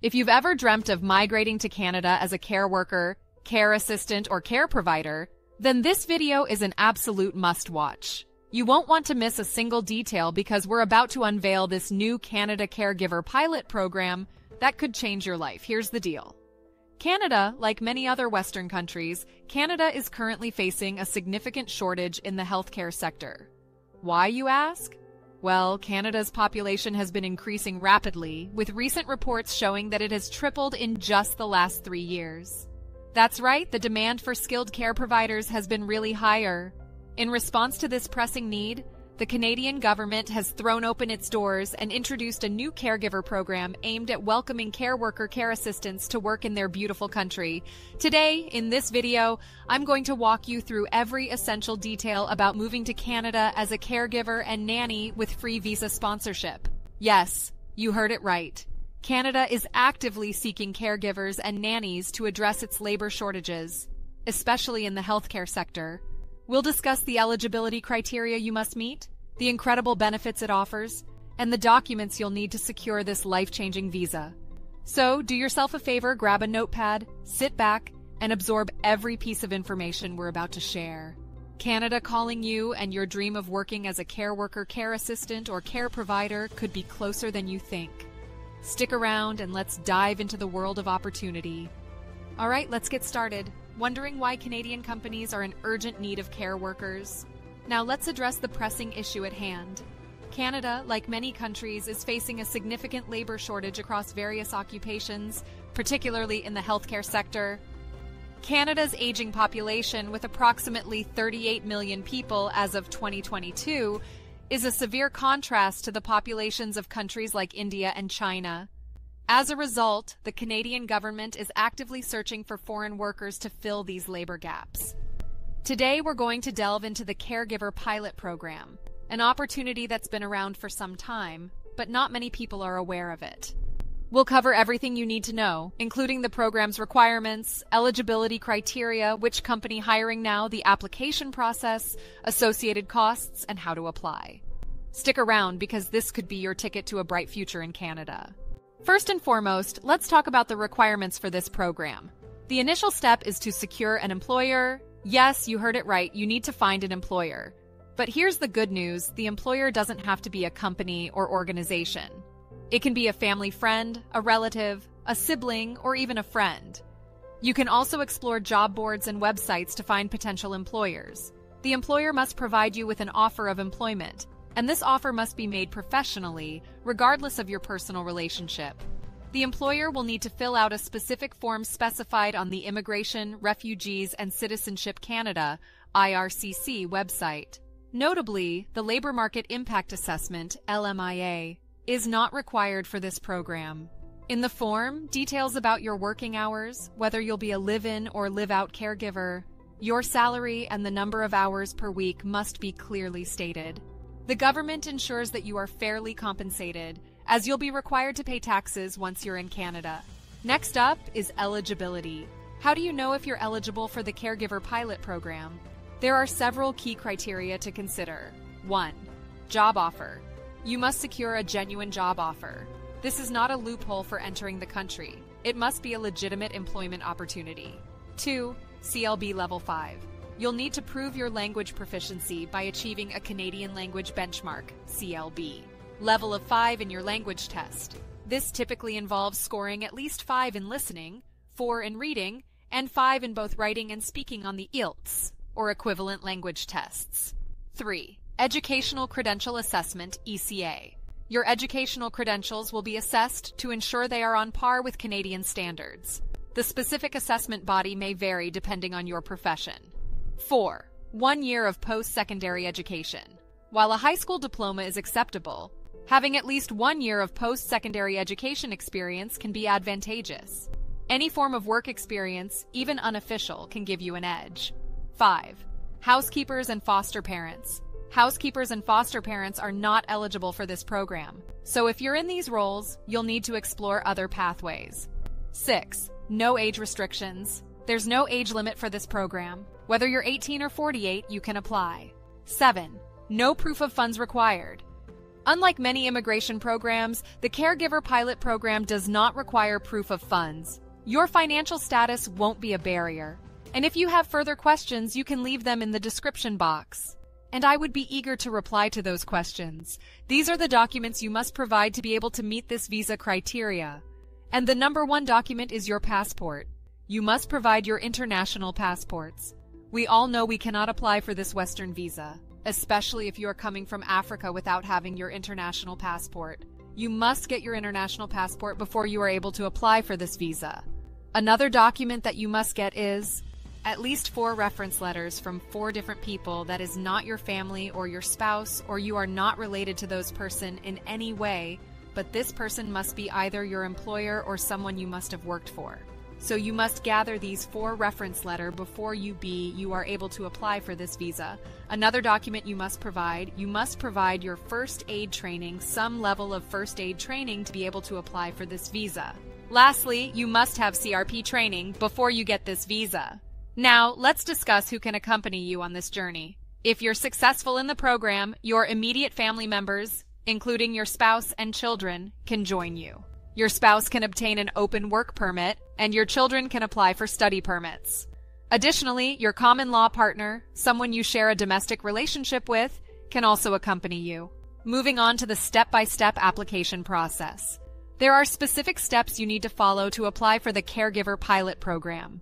If you've ever dreamt of migrating to Canada as a care worker, care assistant, or care provider, then this video is an absolute must-watch. You won't want to miss a single detail because we're about to unveil this new Canada Caregiver pilot program that could change your life. Here's the deal. Canada, like many other Western countries, Canada is currently facing a significant shortage in the healthcare sector. Why, you ask? Well, Canada's population has been increasing rapidly, with recent reports showing that it has tripled in just the last 3 years. That's right, the demand for skilled care providers has been really higher. In response to this pressing need, the Canadian government has thrown open its doors and introduced a new caregiver program aimed at welcoming care worker care assistants to work in their beautiful country. Today, in this video, I'm going to walk you through every essential detail about moving to Canada as a caregiver and nanny with free visa sponsorship. Yes, you heard it right. Canada is actively seeking caregivers and nannies to address its labor shortages, especially in the healthcare sector. We'll discuss the eligibility criteria you must meet, the incredible benefits it offers, and the documents you'll need to secure this life-changing visa. So, do yourself a favor, grab a notepad, sit back, and absorb every piece of information we're about to share. Canada calling you, and your dream of working as a care worker, care assistant, or care provider could be closer than you think. Stick around and let's dive into the world of opportunity. All right, let's get started. Wondering why Canadian companies are in urgent need of care workers? Now let's address the pressing issue at hand. Canada, like many countries, is facing a significant labor shortage across various occupations, particularly in the healthcare sector. Canada's aging population, with approximately 38 million people as of 2022, is a severe contrast to the populations of countries like India and China. As a result, the Canadian government is actively searching for foreign workers to fill these labor gaps. Today, we're going to delve into the Caregiver pilot program, an opportunity that's been around for some time, but not many people are aware of it. We'll cover everything you need to know, including the program's requirements, eligibility criteria, which company hiring now, the application process, associated costs, and how to apply. Stick around because this could be your ticket to a bright future in Canada. First and foremost, let's talk about the requirements for this program. The initial step is to secure an employer. Yes, you heard it right, you need to find an employer. But here's the good news, the employer doesn't have to be a company or organization. It can be a family friend, a relative, a sibling, or even a friend. You can also explore job boards and websites to find potential employers. The employer must provide you with an offer of employment, and this offer must be made professionally, regardless of your personal relationship. The employer will need to fill out a specific form specified on the Immigration, Refugees, and Citizenship Canada (IRCC) website. Notably, the Labor Market Impact Assessment (LMIA) is not required for this program. In the form, details about your working hours, whether you'll be a live-in or live-out caregiver, your salary, and the number of hours per week must be clearly stated. The government ensures that you are fairly compensated, as you'll be required to pay taxes once you're in Canada. Next up is eligibility. How do you know if you're eligible for the Caregiver pilot program? There are several key criteria to consider. 1. Job offer. You must secure a genuine job offer. This is not a loophole for entering the country. It must be a legitimate employment opportunity. 2. CLB Level 5. You'll need to prove your language proficiency by achieving a Canadian Language Benchmark, CLB, level of 5 in your language test. This typically involves scoring at least 5 in listening, 4 in reading, and 5 in both writing and speaking on the IELTS, or equivalent language tests. 3. Educational Credential Assessment, ECA. Your educational credentials will be assessed to ensure they are on par with Canadian standards. The specific assessment body may vary depending on your profession. 4. 1 year of post-secondary education. While a high school diploma is acceptable, having at least 1 year of post-secondary education experience can be advantageous. Any form of work experience, even unofficial, can give you an edge. 5. Housekeepers and foster parents. Housekeepers and foster parents are not eligible for this program, so if you're in these roles, you'll need to explore other pathways. 6. No age restrictions. There's no age limit for this program. Whether you're 18 or 48, you can apply. 7. No proof of funds required. Unlike many immigration programs, the Caregiver Pilot Program does not require proof of funds. Your financial status won't be a barrier. And if you have further questions, you can leave them in the description box. And I would be eager to reply to those questions. These are the documents you must provide to be able to meet this visa criteria. And the number one document is your passport. You must provide your international passports. We all know we cannot apply for this Western visa, especially if you are coming from Africa without having your international passport. You must get your international passport before you are able to apply for this visa. Another document that you must get is at least 4 reference letters from 4 different people that is not your family or your spouse, or you are not related to those person in any way, but this person must be either your employer or someone you must have worked for. So you must gather these 4 reference letters before you are able to apply for this visa. Another document you must provide your first aid training, some level of first aid training to be able to apply for this visa. Lastly, you must have CRP training before you get this visa. Now, let's discuss who can accompany you on this journey. If you're successful in the program, your immediate family members, including your spouse and children, can join you. Your spouse can obtain an open work permit, and your children can apply for study permits. Additionally, your common law partner, someone you share a domestic relationship with, can also accompany you. Moving on to the step-by-step application process. There are specific steps you need to follow to apply for the Caregiver Pilot Program.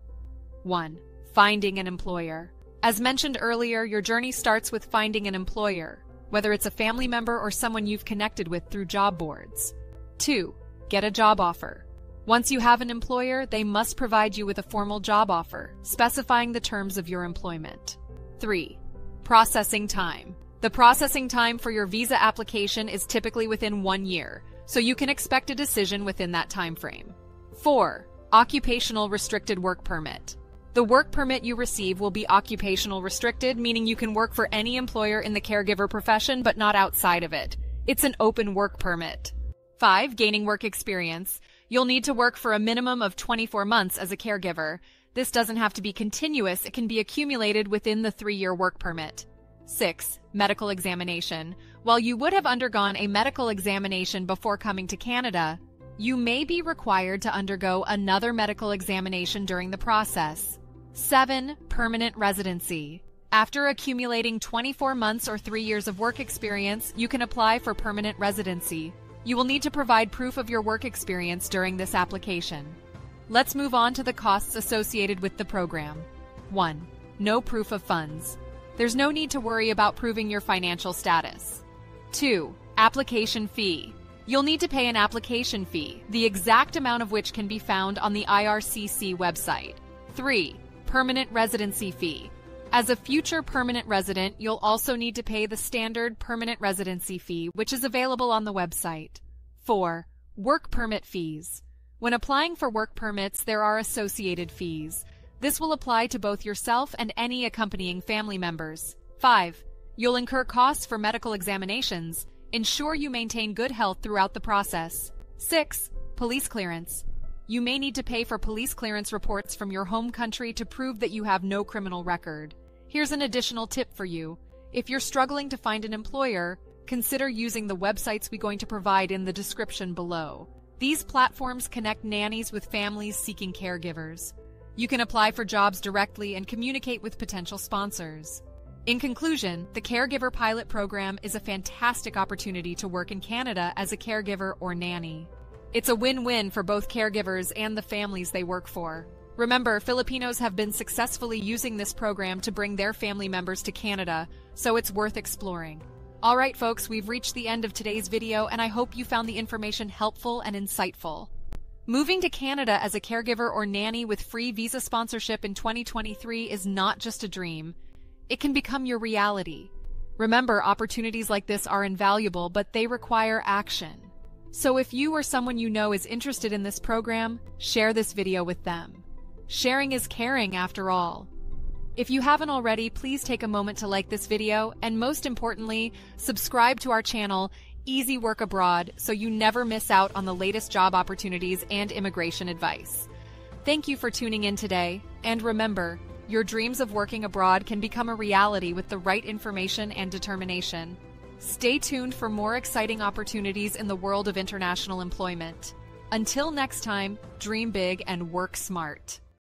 1. Finding an employer. As mentioned earlier, your journey starts with finding an employer, whether it's a family member or someone you've connected with through job boards. 2. Get a job offer. Once you have an employer, they must provide you with a formal job offer, specifying the terms of your employment. 3. Processing time. The processing time for your visa application is typically within 1 year, so you can expect a decision within that time frame. 4. Occupational restricted work permit. The work permit you receive will be occupational restricted, meaning you can work for any employer in the caregiver profession but not outside of it. It's an open work permit. 5. Gaining work experience. You'll need to work for a minimum of 24 months as a caregiver. This doesn't have to be continuous, it can be accumulated within the 3-year work permit. 6. Medical examination. While you would have undergone a medical examination before coming to Canada, you may be required to undergo another medical examination during the process. 7. Permanent residency. After accumulating 24 months or 3 years of work experience, you can apply for permanent residency. You will need to provide proof of your work experience during this application. Let's move on to the costs associated with the program. 1. No proof of funds. There's no need to worry about proving your financial status. 2. Application fee. You'll need to pay an application fee, the exact amount of which can be found on the IRCC website. 3. Permanent residency fee. As a future permanent resident, you'll also need to pay the standard permanent residency fee, which is available on the website. 4. Work permit fees. When applying for work permits, there are associated fees. This will apply to both yourself and any accompanying family members. 5. You'll incur costs for medical examinations. Ensure you maintain good health throughout the process. 6. Police clearance. You may need to pay for police clearance reports from your home country to prove that you have no criminal record. Here's an additional tip for you. If you're struggling to find an employer, consider using the websites we're going to provide in the description below. These platforms connect nannies with families seeking caregivers. You can apply for jobs directly and communicate with potential sponsors. In conclusion, the Caregiver Pilot Program is a fantastic opportunity to work in Canada as a caregiver or nanny. It's a win-win for both caregivers and the families they work for. Remember, Filipinos have been successfully using this program to bring their family members to Canada, so it's worth exploring. Alright folks, we've reached the end of today's video and I hope you found the information helpful and insightful. Moving to Canada as a caregiver or nanny with free visa sponsorship in 2023 is not just a dream. It can become your reality. Remember, opportunities like this are invaluable, but they require action. So if you or someone you know is interested in this program, share this video with them. Sharing is caring after all. If you haven't already, please take a moment to like this video, and most importantly, subscribe to our channel, Easy Work Abroad, so you never miss out on the latest job opportunities and immigration advice. Thank you for tuning in today, and remember, your dreams of working abroad can become a reality with the right information and determination. Stay tuned for more exciting opportunities in the world of international employment. Until next time, dream big and work smart.